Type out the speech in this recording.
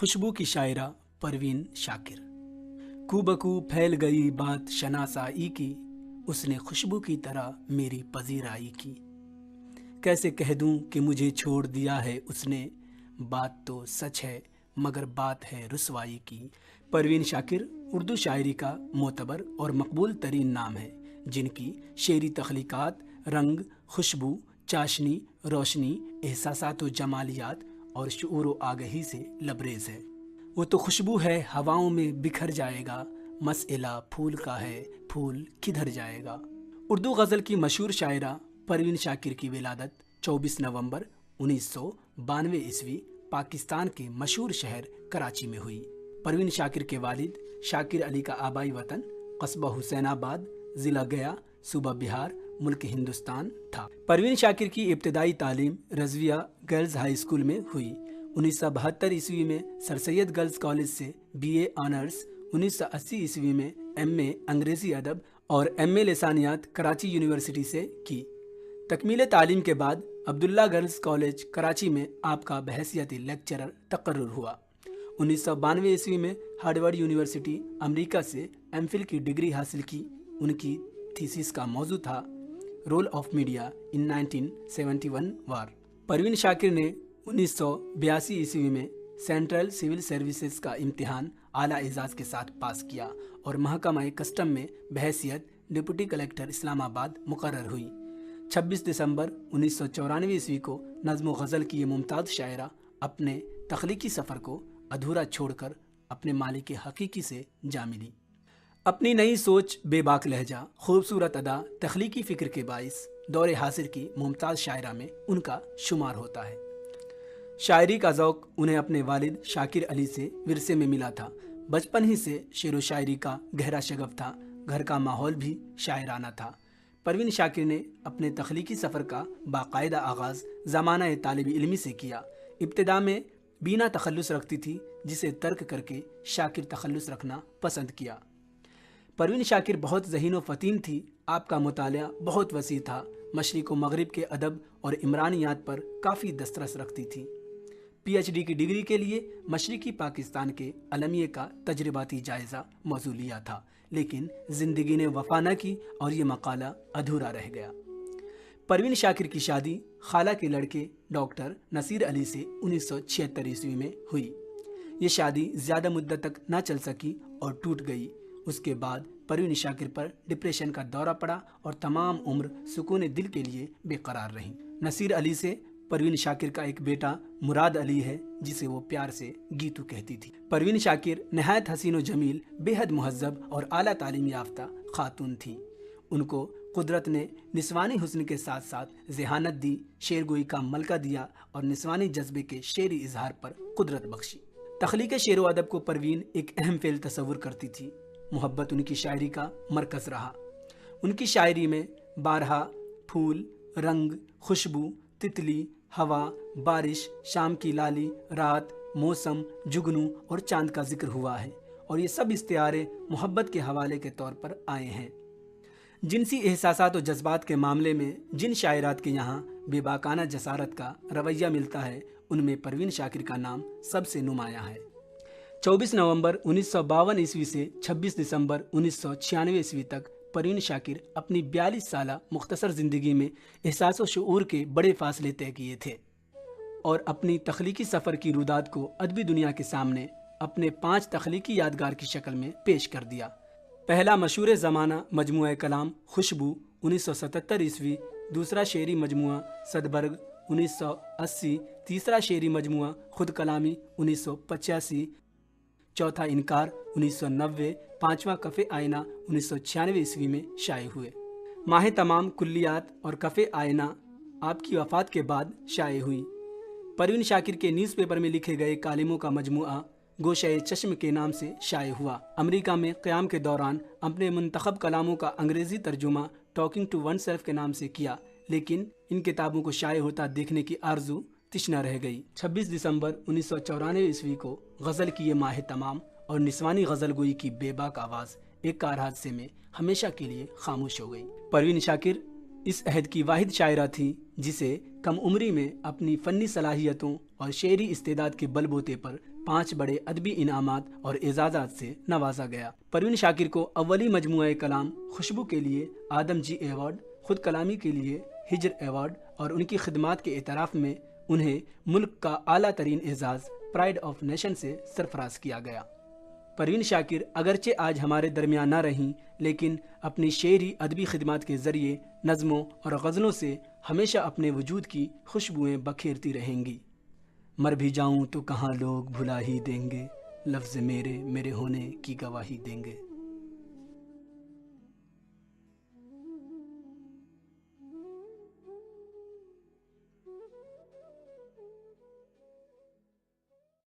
खुशबू की शायरा परवीन शाकिर। कूबकू फैल गई बात शनासाई की, उसने खुशबू की तरह मेरी पजीराई की। कैसे कह दूं कि मुझे छोड़ दिया है उसने, बात तो सच है मगर बात है रुसवाई की। परवीन शाकिर उर्दू शायरी का मोतबर और मकबूल तरीन नाम है, जिनकी शेरी तख्लीकात रंग, खुशबू, चाशनी, रोशनी, एहसासात व जमालियात और शुऊर व आगही से लबरेज है। वो तो खुशबू है हवाओं में बिखर जाएगा, मसइला फूल का है फूल किधर जाएगा। उर्दू गज़ल की मशहूर शायरा परवीन शाकिर की विलादत 24 नवंबर 1992 ईस्वी पाकिस्तान के मशहूर शहर कराची में हुई। परवीन शाकिर के वालिद शाकिर अली का आबाई वतन कस्बा हुसैनाबाद, ज़िला गया, सूबा बिहार, मुल्क हिंदुस्तान था। परवीन शाकिर की इब्तदाई तालीम रज़विया गर्ल्स हाई स्कूल में हुई। 1972 ईस्वी में सर सैयद गर्ल्स कॉलेज से BA ऑनर्स, 1980 ईस्वी में MA अंग्रेज़ी अदब और MA लिसानियात कराची यूनिवर्सिटी से की। तकमील तालीम के बाद अब्दुल्ला गर्ल्स कॉलेज कराची में आपका बहैसियत लेक्चरर तकर्रुर हुआ। 1992 ईस्वी में हार्वर्ड यूनिवर्सिटी अमेरिका से MPhil की डिग्री हासिल की। उनकी थीसिस का मौजू था रोल ऑफ मीडिया इन 1971 वार। परवीन शाकिर ने 1982 ईस्वी में सेंट्रल सिविल सर्विसेज का इम्तिहान आला एजाज़ के साथ पास किया और महकमा कस्टम में बहैसियत डिप्टी कलेक्टर इस्लामाबाद मुकर्रर हुई। 26 दिसंबर 1994 ईस्वी को नज़्म व गज़ल की ये मुमताज़ शायरा अपने तख्लीकी सफ़र को अधूरा छोड़कर अपने मालिक हकीकी से जा मिली। अपनी नई सोच, बेबाक लहजा, खूबसूरत अदा, तख्लीकी फ़िक्र के बाइस दौरे हासिर की मुमताज़ शायरा में उनका शुमार होता है। शायरी का ज़ौक़ उन्हें अपने वालिद शाकिर अली से विरसे में मिला था। बचपन ही से शेर व शायरी का गहरा शगफ था। घर का माहौल भी शायराना था। परवीन शाकिर ने अपने तख्लीकी सफ़र का बाकायदा आगाज़ ज़माना तालिब इल्मी से किया। इब्तिदा में बीना तखल्लुस रखती थी, जिसे तर्क करके शाकिर तखल्लुस रखना पसंद किया। परवीन शाकिर बहुत ज़हीन व फ़तीन थी। आपका मुतालिया बहुत वसी था। मशरिक़ व मग़रिब के अदब और इमरानियात पर काफ़ी दस्तरस रखती थी। PhD की डिग्री के लिए मशरिक़ी पाकिस्तान के अलमिया का तजर्बाती जायज़ा मौजू लिया था, लेकिन ज़िंदगी ने वफ़ा न की और ये मकाला अधूरा रह गया। परवीन शाकिर की शादी खाला के लड़के डॉक्टर नसीर अली से 1976 ईस्वी में हुई। ये शादी ज़्यादा मुद्दत तक न चल सकी और टूट गई। उसके बाद परवीन शाकिर पर डिप्रेशन का दौरा पड़ा और तमाम उम्र सुकून दिल के लिए बेकरार रहीं। नसीर अली से परवीन शाकिर का एक बेटा मुराद अली है, जिसे वो प्यार से गीतू कहती थी। परवीन शाकिर नहायत हसीन व जमील, बेहद मुहज़्ज़ब और आला तालीम याफ्ता खातून थी। उनको कुदरत ने निस्वानी हुस्न के साथ साथ ज़हानत दी, शेरगोई का मलका दिया और निस्वानी जज्बे के शेरी इजहार पर कुदरत बख्शी। तख्लीक शेर व अदब को परवीन एक अहम फ़ेल तसव्वुर करती थी। मोहब्बत उनकी शायरी का मरकज़ रहा। उनकी शायरी में बारहा फूल, रंग, खुशबू, तितली, हवा, बारिश, शाम की लाली, रात, मौसम, जुगनू और चांद का जिक्र हुआ है और ये सब इस्तिआरे मोहब्बत के हवाले के तौर पर आए हैं। जिनसी एहसासात और जज्बात के मामले में जिन शायरात के यहाँ बेबाकाना जसारत का रवैया मिलता है, उनमें परवीन शाकिर का नाम सबसे नुमायाँ है। 24 नवंबर 1952 ईस्वी से 26 दिसंबर 1996 ईस्वी तक परवीन शाकिर अपनी 42 साला मुख्तसर ज़िंदगी में एहसास व शऊर के बड़े फासले तय किए थे और अपनी तख्लीकी सफ़र की रुदात को अदबी दुनिया के सामने अपने 5 तख्लीकी यादगार की शक्ल में पेश कर दिया। पहला मशहूर ज़माना मजमुआ कलाम खुशबू 1977 ईस्वी, दूसरा शेरी मजमुआ सदबर्ग 1980, तीसरा शेरी मजमुआ खुद कलामी 1985, चौथा इनकार 1990, पाँचवा कफ़े आयना 1996 ईस्वी में शाये हुए। माह तमाम कुल्लियात और कफ़े आयना आपकी वफ़ात के बाद शाये हुई। परवीन शाकिर के न्यूज़पेपर में लिखे गए कालिमों का मजमुआ गोशे चश्म के नाम से शाये हुआ। अमेरिका में क़याम के दौरान अपने मुंतखब कलामों का अंग्रेज़ी तर्जुमा टॉकिंग टू वन सेल्फ के नाम से किया, लेकिन इन किताबों को शाये होता देखने की आरजू तिश्ना रह गई। 26 दिसंबर 1994 ईस्वी को गज़ल की ये माह तमाम और निस्वानी गज़ल गोई की बेबाक आवाज़ एक कार हादसे में हमेशा के लिए खामोश हो गई। परवीन शाकिर इस अहद की वाहिद शायरा थी जिसे कम उम्री में अपनी फ़नी सलाहियतों और शेरी इस्तेदाद के बलबूते पर 5 बड़े अदबी इनामात और एजाज़ात से नवाजा गया। परवीन शाकिर को अव्वली मजमुआ कलाम खुशबू के लिए आदम जी अवार्ड, खुद कलामी के लिए हिजर अवार्ड और उनकी खिदमात के एतराफ़ में उन्हें मुल्क का आला तरीन एजाज़ प्राइड ऑफ नेशन से सरफराज किया गया। परवीन शाकिर अगरचे आज हमारे दरमियान ना रहीं, लेकिन अपनी शेरी अदबी खिदमात के ज़रिए नज़मों और गज़लों से हमेशा अपने वजूद की खुशबुएँ बखेरती रहेंगी। मर भी जाऊं तो कहाँ लोग भुला ही देंगे, लफ्ज़ मेरे मेरे होने की गवाही देंगे।